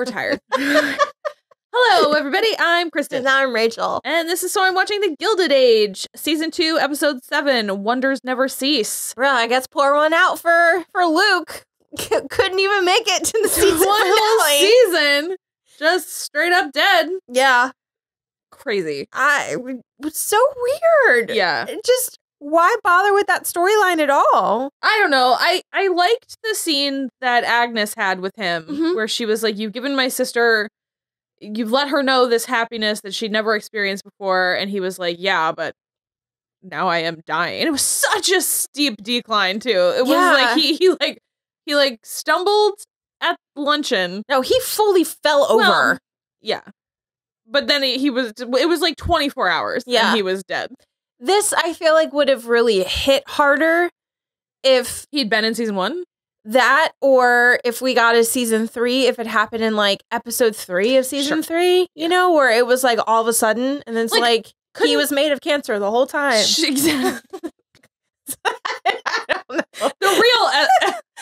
tired. Hello, everybody. I'm Kristen. And I'm Rachel. And this is So I'm Watching The Gilded Age, Season 2, Episode 7, Wonders Never Cease. Bro, I guess pour one out for Luke. Couldn't even make it to the season finale. Season. Just straight up dead. Yeah. Crazy. It was so weird. Yeah. Just, why bother with that storyline at all? I don't know. I liked the scene that Agnes had with him, where she was like, you've given my sister... You've let her know this happiness that she'd never experienced before. And he was like, yeah, but now I am dying. And it was such a steep decline, too. It was like he stumbled at luncheon. No, he fully fell over. Well, yeah. But then it was like 24 hours and he was dead. This, I feel like, would have really hit harder if he'd been in season 1. That, or if we got a season 3, if it happened in like episode 3 of season 3, you know, where it was like all of a sudden, and then it's like he was made of cancer the whole time. Exactly. I don't know.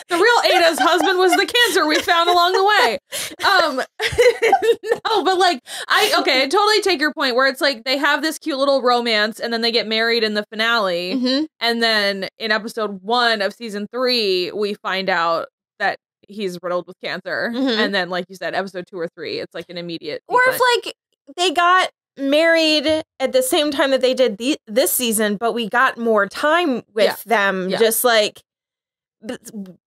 The real Ada's husband was the cancer we found along the way. No, but like I totally take your point where it's like they have this cute little romance and then they get married in the finale, and then in episode 1 of season 3 we find out that he's riddled with cancer, and then like you said, episode 2 or 3, it's like an immediate decline. Or if like they got married at the same time that they did this season, but we got more time with them, just like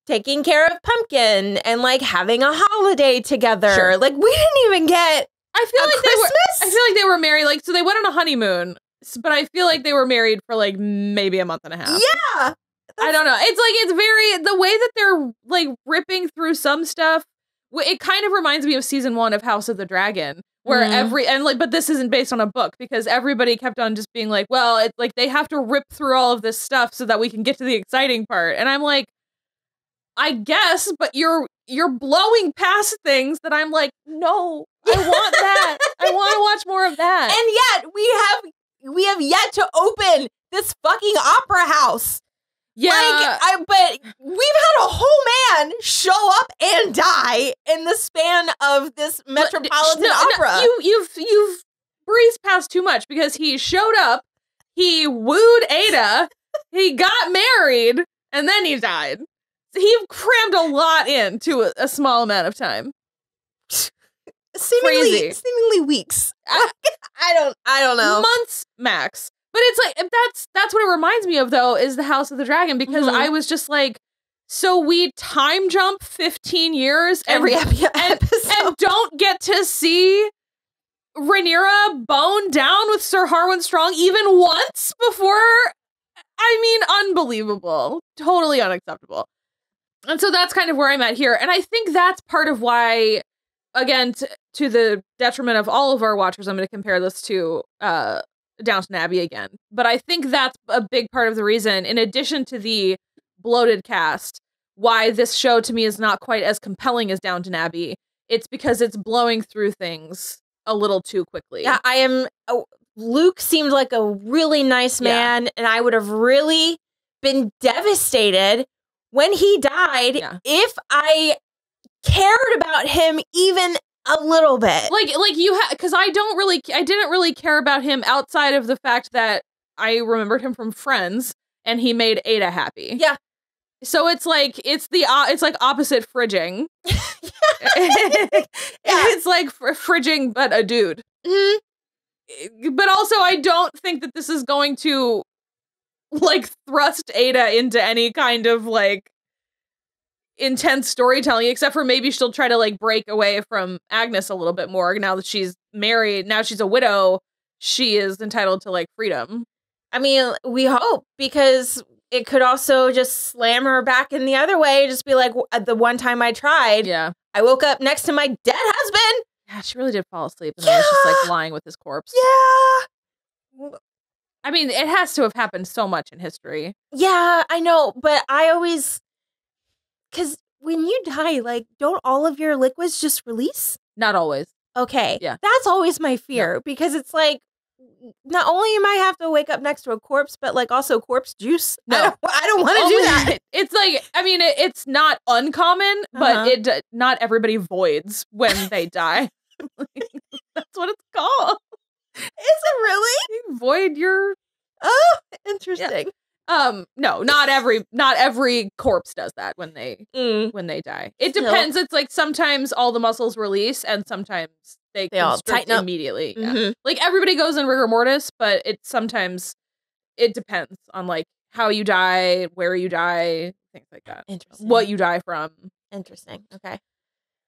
taking care of Pumpkin and like having a holiday together. Sure. Like we didn't even get I feel like they were married, like, so they went on a honeymoon, but I feel like they were married for like maybe a month and a half. Yeah. I don't know. It's very, the way that they're like ripping through some stuff, it kind of reminds me of season 1 of House of the Dragon, where but this isn't based on a book because everybody kept on just being like, well, it's like they have to rip through all of this stuff so that we can get to the exciting part. And I'm like, I guess, but you're blowing past things that I'm like, no, I want that. I want to watch more of that. And yet we have yet to open this fucking opera house. Yeah, but we've had a whole man show up and die in the span of this Metropolitan Opera. You've breezed past too much because he showed up, he wooed Ada, he got married, and then he died. He crammed a lot into a small amount of time. Seemingly weeks. I don't know. Months max. But it's like, that's what it reminds me of, though, is the House of the Dragon, because I was just like, so we time jump 15 years every episode and don't get to see Rhaenyra bone down with Sir Harwin Strong even once before? I mean, unbelievable. Totally unacceptable. And so that's kind of where I'm at here. And I think that's part of why, again, to the detriment of all of our watchers, I'm going to compare this to Downton Abbey again. But I think that's a big part of the reason, in addition to the bloated cast, why this show to me is not quite as compelling as Downton Abbey. It's because it's blowing through things a little too quickly. Yeah, Luke seemed like a really nice man, and I would have really been devastated when he died if I cared about him even a little bit. Like you because I didn't really care about him outside of the fact that I remembered him from Friends and he made Ada happy. Yeah. So it's like it's like opposite fridging. It's like fridging but a dude. But also I don't think that this is going to like thrust Ada into any kind of like intense storytelling, except for maybe she'll try to like break away from Agnes a little bit more now that she's married. Now she's a widow, she is entitled to like freedom. I mean, we hope, because it could also just slam her back in the other way, just be like, the one time I tried, I woke up next to my dead husband. Yeah, she really did fall asleep and then was just like lying with his corpse. Yeah. I mean, it has to have happened so much in history. Yeah, I know, but I always, because when you die, like, don't all of your liquids just release? Not always. Okay. Yeah. That's always my fear, because it's like, not only you might have to wake up next to a corpse, but like also corpse juice. No, I don't want to do that. It's like, I mean, it's not uncommon, but not everybody voids when they die. That's what it's called. Is it really? You void your. Oh, interesting. Yeah. No, not every corpse does that when they die. It depends. It's like sometimes all the muscles release and sometimes they all tighten up immediately. Yeah. Like everybody goes in rigor mortis, but it depends on like how you die, where you die, things like that. Interesting. What you die from. Interesting. Okay.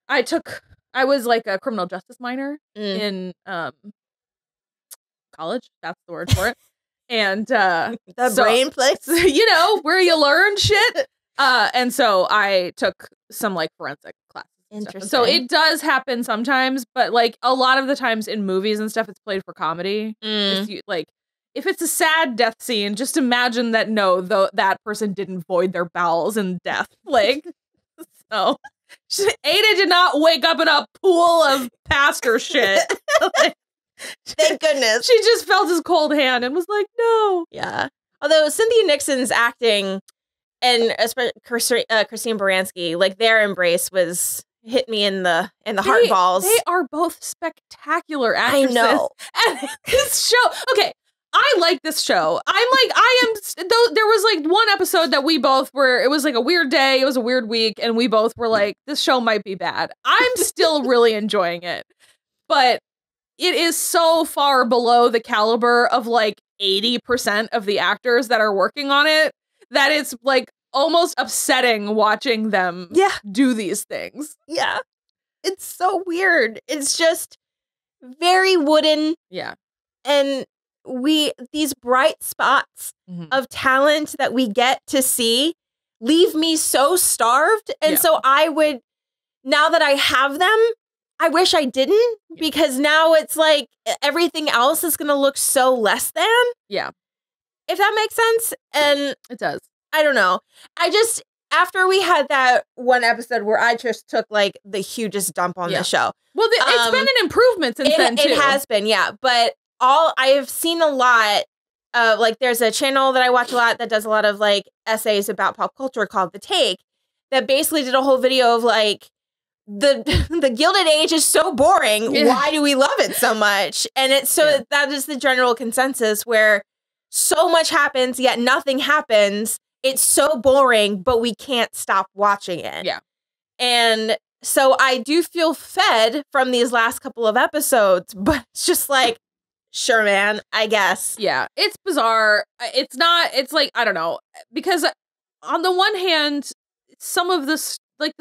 I was like a criminal justice minor in college. That's the word for it. And the brain place, where you learn shit. And so I took some like forensic classes. Interesting. So it does happen sometimes, but like a lot of the times in movies and stuff, it's played for comedy. Like if it's a sad death scene, just imagine that that person didn't void their bowels in death. Like, so Ada did not wake up in a pool of pastor shit. Like, thank goodness. She just felt his cold hand and was like, no. Yeah. Although Cynthia Nixon's acting and especially Christine Baranski, like their embrace was hit me in the heart balls. They are both spectacular actresses. I know. And this show, okay, I like this show. There was like one episode that we both were, it was like a weird day, it was a weird week, and we both were like, this show might be bad. I'm still really enjoying it. But it is so far below the caliber of like 80% of the actors that are working on it that it's like almost upsetting watching them do these things. Yeah. It's so weird. It's just very wooden. Yeah. And these bright spots of talent that we get to see leave me so starved. And so now that I have them, I wish I didn't, because now it's like everything else is going to look so less than. Yeah. If that makes sense. And it does. I don't know. After we had that one episode where I just took like the hugest dump on the show. Well, it's been an improvement since then, too. It has been, yeah. But I have seen a lot of, like, there's a channel that I watch a lot that does a lot of like essays about pop culture called The Take, that basically did a whole video of like, the Gilded Age is so boring. Yeah. Why do we love it so much? And it's that is the general consensus, where so much happens yet nothing happens. It's so boring, but we can't stop watching it. Yeah. And so I do feel fed from these last couple of episodes, but it's just like, sure, man, I guess. Yeah. It's bizarre. It's like, I don't know, because on the one hand, some of the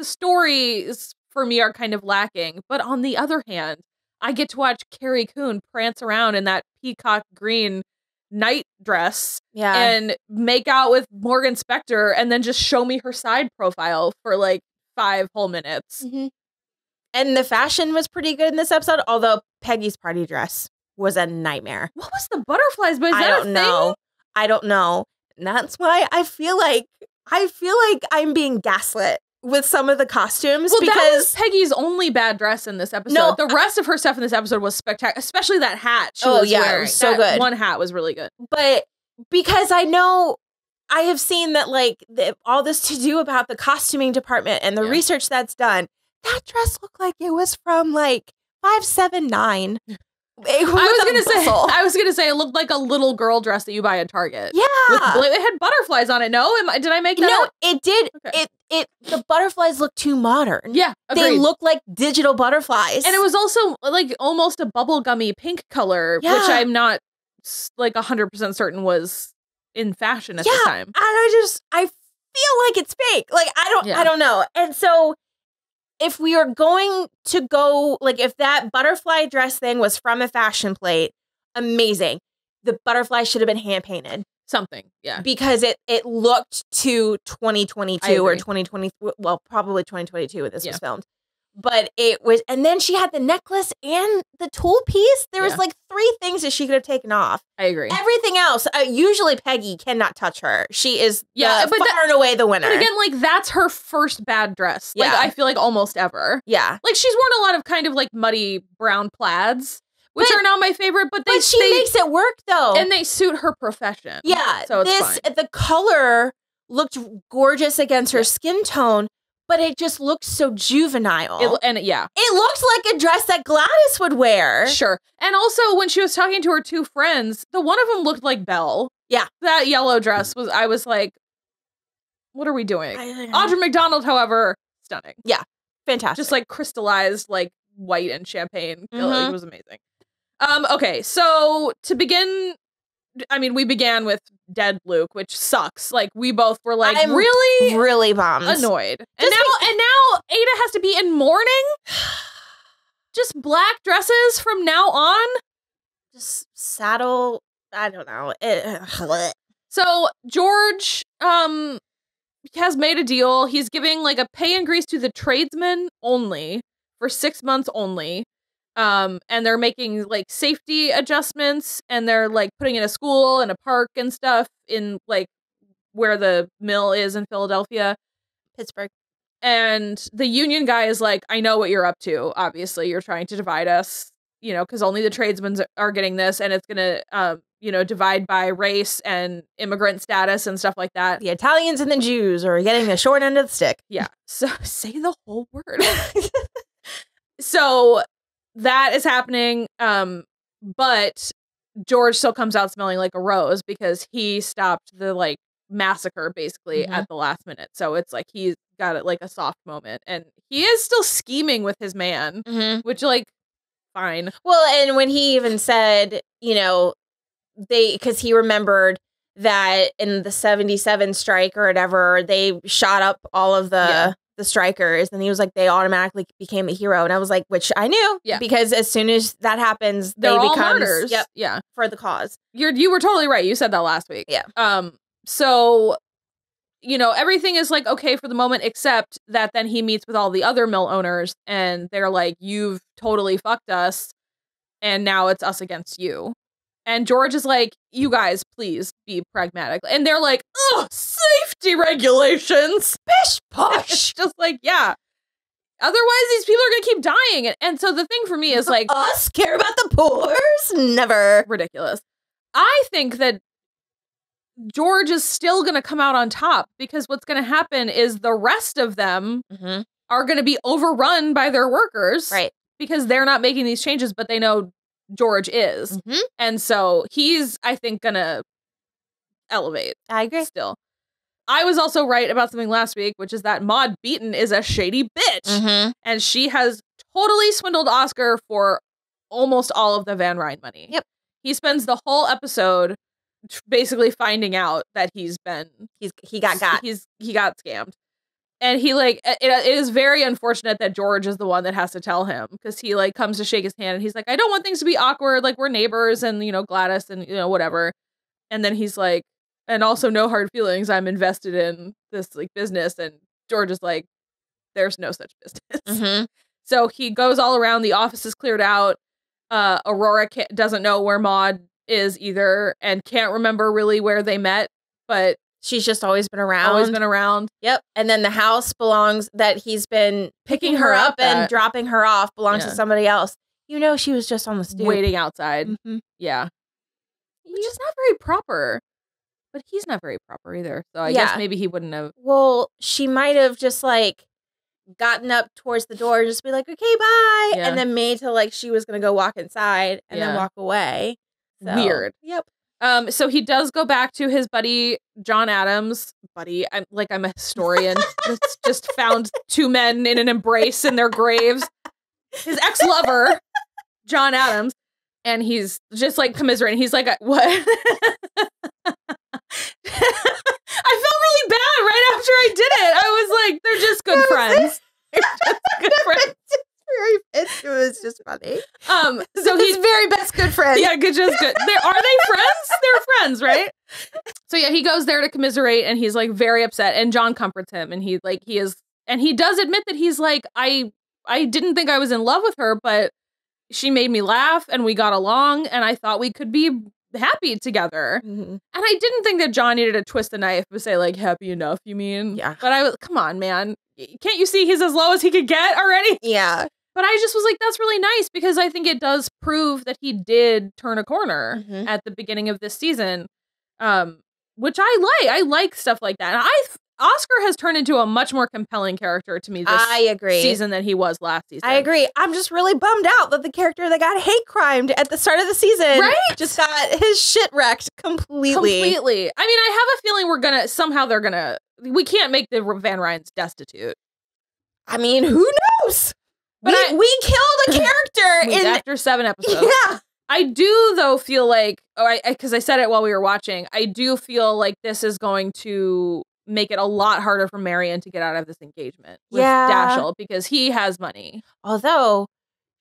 stories for me are kind of lacking, but on the other hand, I get to watch Carrie Coon prance around in that peacock green night dress and make out with Morgan Spector and then just show me her side profile for like 5 whole minutes. And the fashion was pretty good in this episode, although Peggy's party dress was a nightmare. What was the butterflies? But I don't know. I don't know. And that's why I feel like I'm being gaslit with some of the costumes. Well, because that was Peggy's only bad dress in this episode. No, the rest of her stuff in this episode was spectacular, especially that hat she was wearing. It was so good. One hat was really good. But because I know I have seen that like all this to do about the costuming department and the research that's done, that dress looked like it was from like 579. I was gonna say it looked like a little girl dress that you buy at Target. Yeah, it had butterflies on it. No, did I make that? No, up? It did. Okay. The butterflies look too modern. Yeah, agreed. They look like digital butterflies, and it was also like almost a bubblegummy pink color, which I'm not like 100% certain was in fashion at the time. And I feel like it's fake. Like I don't know. And so, if we are going to go, like, if that butterfly dress thing was from a fashion plate, amazing. The butterfly should have been hand painted. Something, yeah. Because it looked to 2022 or 2020, well, probably 2022 when this was filmed. But it was, and then she had the necklace and the tool piece. There was like 3 things that she could have taken off. I agree. Everything else, usually Peggy cannot touch her. She is far and away the winner. But again, like, that's her first bad dress. Like, I feel like almost ever. Yeah. Like, she's worn a lot of kind of like muddy brown plaids. which are not my favorite, but she makes it work though. And they suit her profession. Yeah. So it's fine. The color looked gorgeous against her skin tone, but it just looked so juvenile. It looked like a dress that Gladys would wear. Sure. And also when she was talking to her two friends, the one of them looked like Belle. Yeah. That yellow dress I was like, what are we doing? Audra McDonald, however, stunning. Yeah. Fantastic. Just like crystallized, like white and champagne. It was amazing. Okay, so to begin, I mean, we began with dead Luke, which sucks. Like we both were like, I'm really bummed, annoyed, and now Ada has to be in mourning. Just black dresses from now on. Just saddle. I don't know. So George has made a deal. He's giving like a pay increase to the tradesmen only for 6 months only. And they're making like safety adjustments, and they're like putting in a school and a park and stuff in like where the mill is in Philadelphia, Pittsburgh. And the union guy is like, I know what you're up to. Obviously, you're trying to divide us, you know, because only the tradesmen are getting this, and it's going to, you know, divide by race and immigrant status and stuff like that. The Italians and the Jews are getting the short end of the stick. Yeah. So say the whole word. So that is happening. But George still comes out smelling like a rose because he stopped the like massacre basically at the last minute. So it's like he's got it like a soft moment, and he is still scheming with his man, which like fine. Well, and when he even said, you know, because he remembered that in the 77 strike or whatever, they shot up all of the strikers, and he was like, they automatically became a hero. And I was like, which I knew, because as soon as that happens, they're they all become martyrs. For the cause. You were totally right. You said that last week. Yeah. So, you know, everything is like okay for the moment, except that then he meets with all the other mill owners, and they're like, you've totally fucked us, and now it's us against you. And George is like, you guys, please be pragmatic. And they're like, ugh, safety regulations. Bish posh. It's just like, yeah. Otherwise, these people are going to keep dying. And so the thing for me is like, us care about the poors? Never. Ridiculous. I think that George is still going to come out on top, because what's going to happen is the rest of them are going to be overrun by their workers. Right. Because they're not making these changes, but they know George is. And so he's, I think, gonna elevate. I agree. Still. I was also right about something last week, which is that Maude Beaton is a shady bitch. And she has totally swindled Oscar for almost all of the Van Ryn money. Yep. He spends the whole episode basically finding out that he got scammed. And he like, it is very unfortunate that George is the one that has to tell him, because he like comes to shake his hand and he's like, I don't want things to be awkward. Like we're neighbors, and, you know, Gladys and, you know, whatever. And then he's like, and also no hard feelings. I'm invested in this like business. And George is like, there's no such business. So he goes all around. The office is cleared out. Aurora doesn't know where Maude is either, and can't remember really where they met, but she's just always been around. Yep. And then the house that he's been picking her up and dropping her off belongs to somebody else. You know, she was just on the stoop. Waiting outside. Yeah. Which is not very proper. But he's not very proper either. So I guess maybe he wouldn't have. Well, she might have just like gotten up towards the door and just be like, okay, bye. And then made to like she was going to go walk inside and then walk away. So, weird. Yep. So he does go back to his buddy, John Adams. I'm a historian. That's just found two men in an embrace in their graves. His ex-lover, John Adams. And he's just like commiserating. He's like, what? I felt really bad right after I did it. I was like, they're just good friends. They're just good friends. It was just funny. So he's very best good friend. Yeah, good, just good. Are they friends? They're friends, right? So yeah, he goes there to commiserate, and he's like very upset. And John comforts him, and he does admit that he's like, I didn't think I was in love with her, but she made me laugh, and we got along, and I thought we could be happy together. And I didn't think that John needed to twist the knife to say like, happy enough, you mean? Yeah. But come on, man. Can't you see he's as low as he could get already? Yeah. But I just was like, that's really nice because I think it does prove that he did turn a corner at the beginning of this season, which I like. I like stuff like that. And Oscar has turned into a much more compelling character to me this season than he was last season. I agree. I'm just really bummed out that the character that got hate crimed at the start of the season just got his shit wrecked completely. I mean, I have a feeling we can't make the Van Ryans destitute. I mean, who knows? But we killed a character after 7 episodes. Yeah. I do, though, feel like, because I said it while we were watching, I do feel like this is going to make it a lot harder for Marion to get out of this engagement with Dashiell because he has money. Although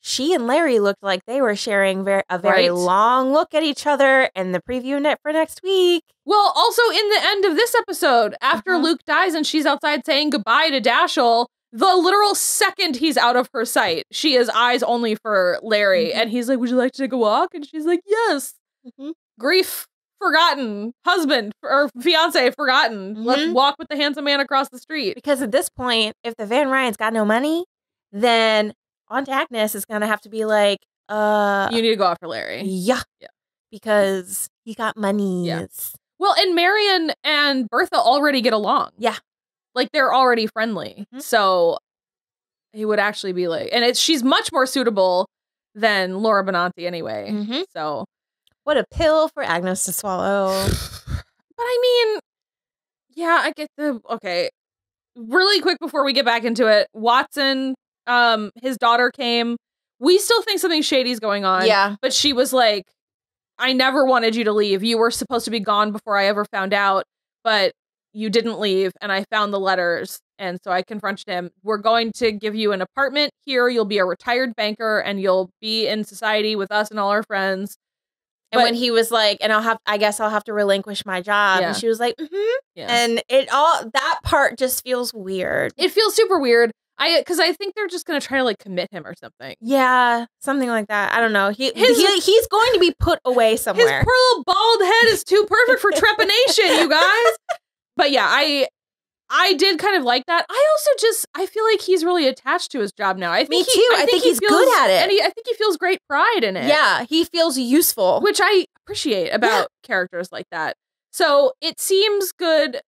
she and Larry looked like they were sharing a very long look at each other in the preview for next week. Well, also in the end of this episode, after Luke dies and she's outside saying goodbye to Dashiell, the literal second he's out of her sight, she is eyes only for Larry. And he's like, would you like to take a walk? And she's like, yes. Grief forgotten. Husband or fiance forgotten. Let's walk with the handsome man across the street. Because at this point, if the Van Ryans got no money, then Aunt Agnes is going to have to be like, you need to go after Larry. Yeah. Because he got money. Yeah. Well, and Marion and Bertha already get along. Yeah. Like, they're already friendly. So he would actually be like, and she's much more suitable than Laura Benanti anyway. So what a pill for Agnes to swallow. But I mean, yeah, I get okay. Really quick before we get back into it, Watson, his daughter came. We still think something shady's going on. Yeah. But she was like, I never wanted you to leave. You were supposed to be gone before I ever found out, but you didn't leave. And I found the letters. And so I confronted him. We're going to give you an apartment here. You'll be a retired banker and you'll be in society with us and all our friends. And when he was like, and I guess I'll have to relinquish my job. And she was like, And that part just feels weird. It feels super weird. Because I think they're just going to try to like commit him or something. Yeah, something like that. I don't know. He's going to be put away somewhere. His poor little bald head is too perfect for trepanation, you guys. But yeah, I did kind of like that. I feel like he's really attached to his job now. I think I think he's good at it. And I think he feels great pride in it. Yeah, he feels useful. Which I appreciate about characters like that. So it seems good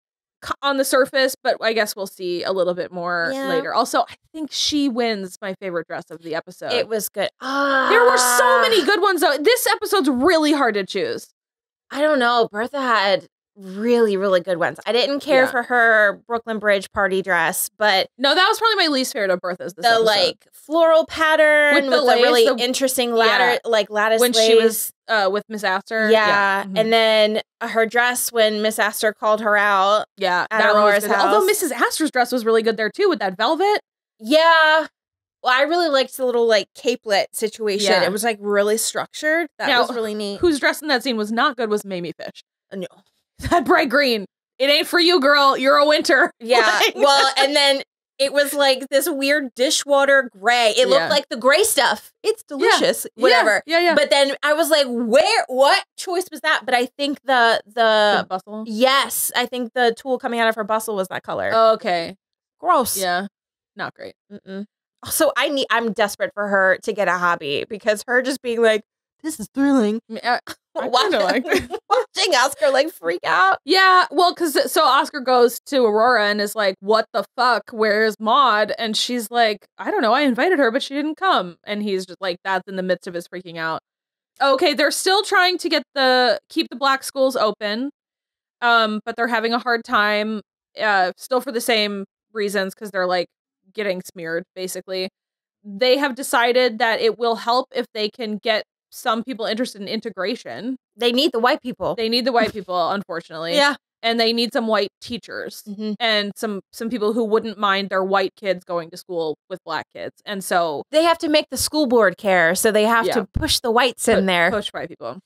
on the surface, but I guess we'll see a little bit more later. Also, I think she wins my favorite dress of the episode. It was good. There were so many good ones, though. This episode's really hard to choose. I don't know. Bertha had really, really good ones. I didn't care for her Brooklyn Bridge party dress, but no, that was probably my least favorite of Bertha's. This episode. Like floral pattern with the really interesting lattice when lace. She was with Miss Astor. Yeah, and then her dress when Miss Astor called her out. Yeah, at Aurora's house. Although Mrs. Astor's dress was really good there too with that velvet. Yeah. Well, I really liked the little like capelet situation. Yeah. It was like really structured. That was really neat. Whose dress in that scene was not good was Mamie Fish. No. That bright green. It ain't for you, girl. You're a winter. Yeah. Well, and then it was like this weird dishwater gray. It looked like the gray stuff. It's delicious. Yeah. Whatever. Yeah. But then I was like, what choice was that? But I think the bustle. Yes. I think the tulle coming out of her bustle was that color. Oh, okay. Gross. Yeah. Not great. So I'm desperate for her to get a hobby because her just being like, this is thrilling. Watching Oscar like freak out. Yeah, well, so Oscar goes to Aurora and is like, what the fuck? Where's Maude? And she's like, I don't know. I invited her, but she didn't come. And he's just like, that's in the midst of his freaking out. Okay, they're still trying to keep the black schools open. But they're having a hard time, still for the same reasons, because they're like getting smeared, basically. They have decided that it will help if they can get some people interested in integration. They need the white people. Unfortunately. Yeah. And they need some white teachers and some people who wouldn't mind their white kids going to school with black kids. And so they have to make the school board care. So they have to push the whites in there. Push white people.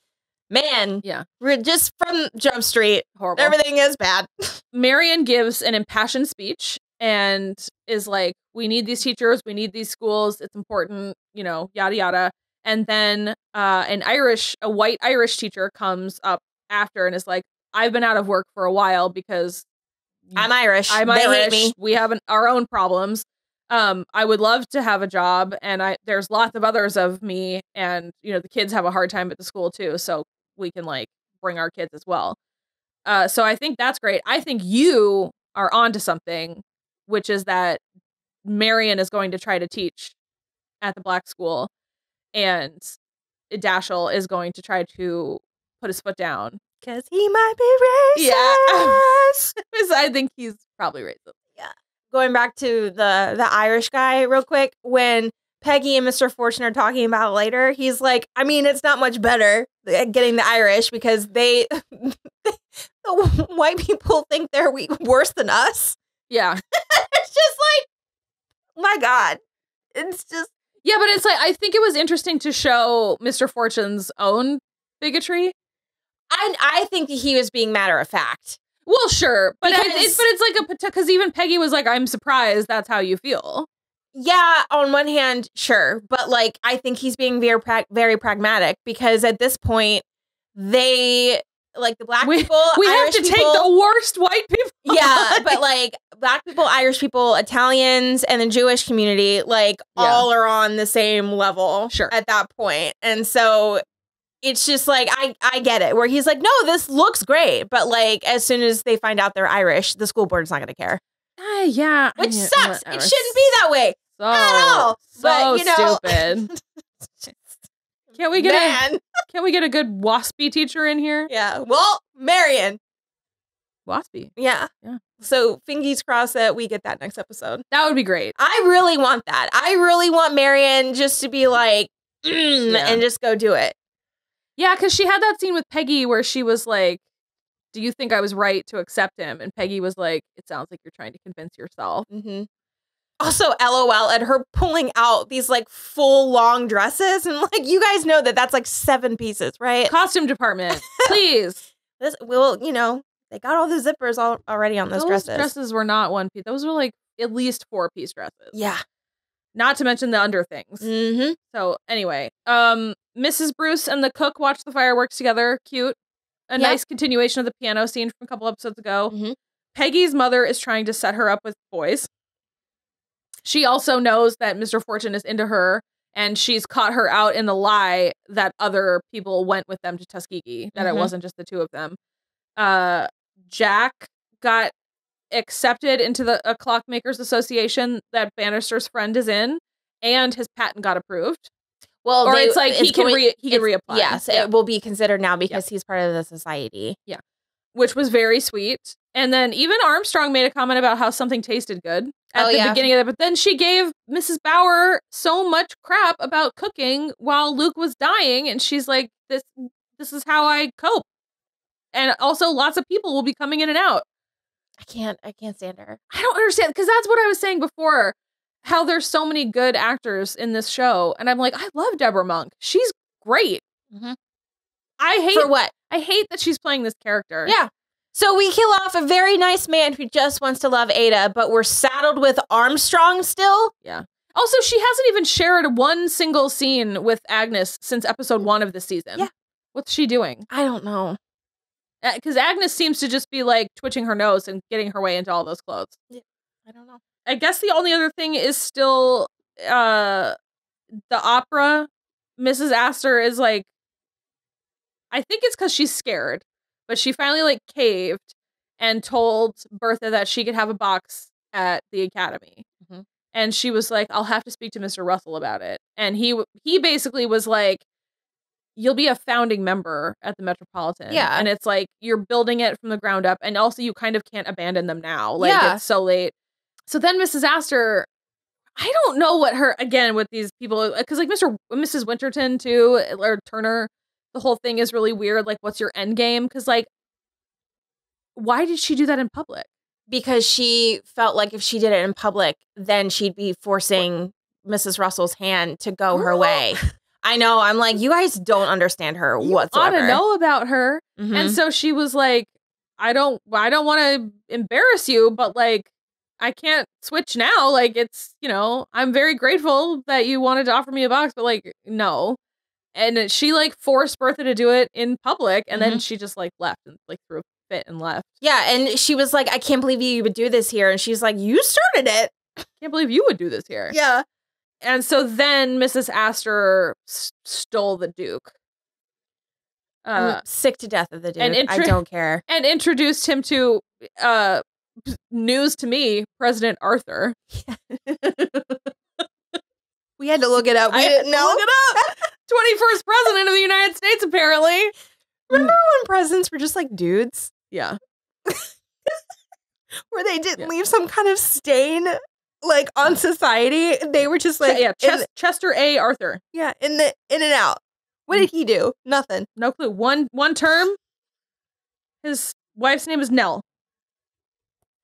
Man. Yeah. We're just from Jump Street. Horrible. Everything is bad. Marion gives an impassioned speech and is like, we need these teachers. We need these schools. It's important, yada, yada. And then a white Irish teacher comes up after and is like, I've been out of work for a while because I'm Irish. They hate me. We have our own problems. I would love to have a job, and there's lots of others of me, and the kids have a hard time at the school too, so we can like bring our kids as well. So I think that's great. I think you are onto something, which is that Marion is going to try to teach at the black school, and Dashiell is going to try to put his foot down. Because he might be racist. Yeah. I think he's probably racist. Yeah. Going back to the Irish guy real quick, when Peggy and Mr. Fortune are talking about it later, he's like, I mean, it's not much better at getting the Irish because the white people think they're worse than us. Yeah. It's just like, my God. It's just. Yeah, but it's like, I think it was interesting to show Mr. Fortune's own bigotry. I think he was being matter of fact. Well, sure. But it's like because even Peggy was like, I'm surprised that's how you feel. Yeah, on one hand, sure. But like, I think he's being very, very pragmatic because at this point, they, like the black people, we Irish have to people, take the worst white people. Yeah, but like black people, Irish people, Italians, and the Jewish community, like all are on the same level at that point. And so it's just like, I get it, where he's like, no, this looks great. But like, as soon as they find out they're Irish, the school board's not going to care. Yeah. Which sucks. It shouldn't be that way at all. But, stupid. Can't we get a good waspy teacher in here? Yeah. Well, Marion. Waspy. Yeah. So fingers crossed that we get that next episode. That would be great. I really want that. I really want Marion just to be like, and just go do it. Yeah, because she had that scene with Peggy where she was like, do you think I was right to accept him? And Peggy was like, it sounds like you're trying to convince yourself. Mm-hmm. Also, LOL at her pulling out these like full long dresses. And like, you guys know that's like 7 pieces, right? Costume department, please. They got all the zippers already on those dresses. Those dresses were not 1 piece. Those were like at least 4-piece dresses. Yeah. Not to mention the under things. Mm-hmm. So anyway, Mrs. Bruce and the cook watch the fireworks together. Cute. A nice continuation of the piano scene from a couple episodes ago. Mm-hmm. Peggy's mother is trying to set her up with boys. She also knows that Mr. Fortune is into her, and she's caught her out in the lie that other people went with them to Tuskegee, that it wasn't just the two of them. Jack got accepted into a Clockmakers Association that Bannister's friend is in, and his patent got approved. Well, it's like he can reapply. Yes, it will be considered now because he's part of the society. Yeah, which was very sweet. And then even Armstrong made a comment about how something tasted good at the beginning of it. But then she gave Mrs. Bauer so much crap about cooking while Luke was dying, and she's like, "This is how I cope." And also, lots of people will be coming in and out. I can't stand her. I don't understand, because that's what I was saying before. How there's so many good actors in this show, and I'm like, I love Deborah Monk. She's great. Mm-hmm. I hate that she's playing this character. Yeah. So we kill off a very nice man who just wants to love Ada, but we're saddled with Armstrong still. Yeah. Also, she hasn't even shared one single scene with Agnes since episode 1 of this season. Yeah. What's she doing? I don't know. Because Agnes seems to just be like twitching her nose and getting her way into all those clothes. Yeah. I don't know. I guess the only other thing is still the opera. Mrs. Astor is like, I think it's because she's scared, but she finally like caved and told Bertha that she could have a box at the academy. Mm-hmm. And she was like, I'll have to speak to Mr. Russell about it. And he basically was like, you'll be a founding member at the Metropolitan. Yeah. And it's like, you're building it from the ground up. And also you kind of can't abandon them now. Like it's so late. So then Mrs. Astor, I don't know what her, again, with these people, because like Mrs. Winterton too, or Turner, the whole thing is really weird. Like, what's your end game? Because like, why did she do that in public? Because she felt like if she did it in public, then she'd be forcing Mrs. Russell's hand to go her way. I know. I'm like, you guys don't understand her whatsoever. You ought to know about her. Mm-hmm. And so she was like, I don't want to embarrass you, but like, I can't switch now. Like, it's, I'm very grateful that you wanted to offer me a box, but like, no. And she like forced Bertha to do it in public. And then she just like left and like threw a fit and left. Yeah. And she was like, I can't believe you would do this here. And she's like, you started it. can't believe you would do this here. Yeah. And so then Mrs. Astor stole the Duke. I'm sick to death of the Duke. I don't care. And introduced him to, news to me, President Arthur. We had to look it up. We didn't know. Look it up. 21st president of the United States, apparently. Remember when presidents were just like dudes? Yeah. Where they didn't leave some kind of stain like on society. They were just like Chester A. Arthur. Yeah, in and out. What did he do? Nothing. No clue. One term. His wife's name is Nell.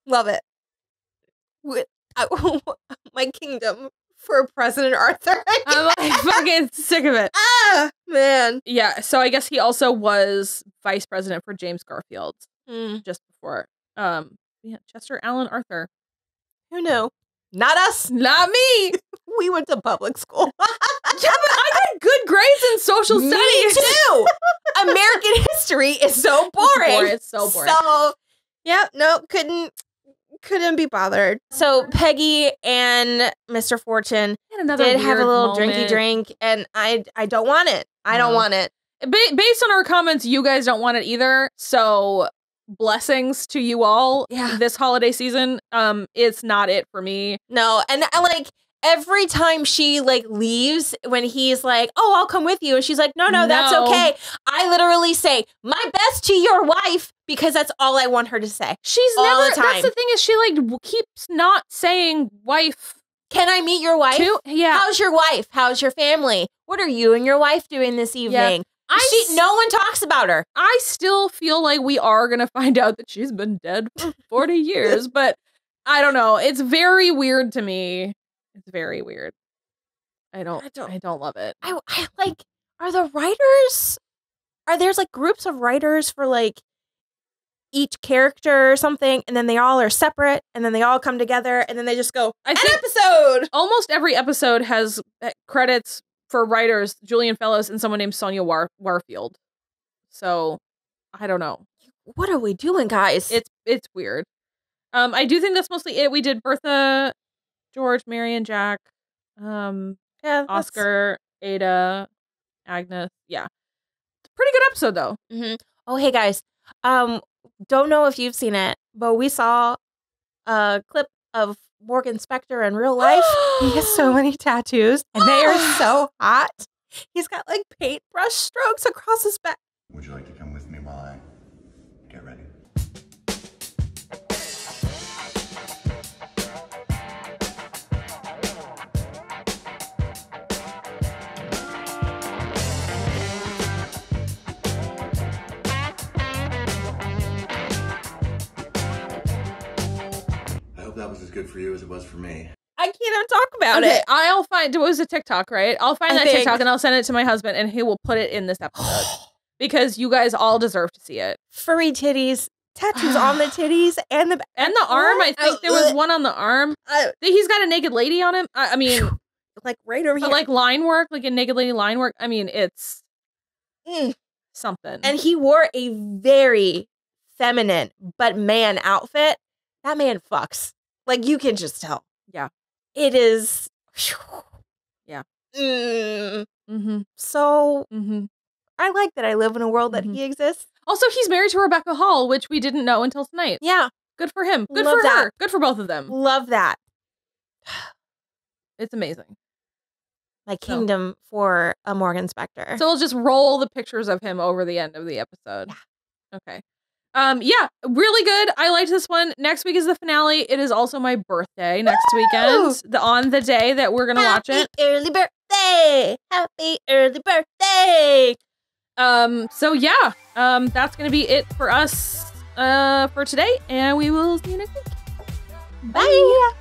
Love it. My kingdom for President Arthur. I'm like fucking sick of it. Ah, man. Yeah, so I guess he also was vice president for James Garfield just before. Chester Alan Arthur. Who knew? Not us. Not me. We went to public school. Yeah, but I got good grades in social studies. Me too. American history is so boring. It's so boring. So, yeah, no, couldn't be bothered. So Peggy and Mr. Fortune did have a little drinky drink, and I don't want it. I don't want it. Based on our comments, you guys don't want it either. So blessings to you all this holiday season. It's not it for me. No, and I like every time she like leaves when he's like, "Oh, I'll come with you," and she's like, "No, that's okay." I literally say, "My best to your wife," because that's all I want her to say. She's all never. the time. That's the thing is she like keeps not saying wife. Can I meet your wife? Yeah. How's your wife? How's your family? What are you and your wife doing this evening? Yeah. No one talks about her. I still feel like we are going to find out that she's been dead for 40 years, but I don't know. It's very weird to me. It's very weird. I don't love it. I like, are the writers, there's like groups of writers for like each character or something, and then they all are separate, and then they all come together, and then they just go, an episode! Almost every episode has credits for writers, Julian Fellows and someone named Sonia Warfield. So, I don't know. What are we doing, guys? It's weird. I do think that's mostly it. We did Bertha, George, Mary, and Jack. Oscar, Ada, Agnes. Yeah. Pretty good episode, though. Mm-hmm. Oh, hey, guys. Don't know if you've seen it, but we saw a clip of Morgan Spector in real life. He has so many tattoos, and they are so hot. He's got like paintbrush strokes across his back. Would you like to come with me while I get ready? That was as good for you as it was for me. I can't even talk about it. I'll find, it was a TikTok, right? I'll find that TikTok and I'll send it to my husband and he will put it in this episode because you guys all deserve to see it. Furry titties, tattoos on the titties and the arm. I think there was one on the arm. He's got a naked lady on him. I mean, like right over here. Like line work, like a naked lady line work. I mean, it's something. And he wore a very feminine but man outfit. That man fucks. Like, you can just tell. Yeah. It is. Yeah. So, I like that I live in a world that he exists. Also, he's married to Rebecca Hall, which we didn't know until tonight. Yeah. Good for him. Good for her. Good for both of them. Love that. It's amazing. My kingdom for a Morgan Spector. So we'll just roll the pictures of him over the end of the episode. Yeah. Okay. Yeah, really good. I liked this one. Next week is the finale. It is also my birthday next weekend. On the day that we're gonna watch it. Early birthday! Happy early birthday! So yeah, that's gonna be it for us for today, and we will see you next week. Bye.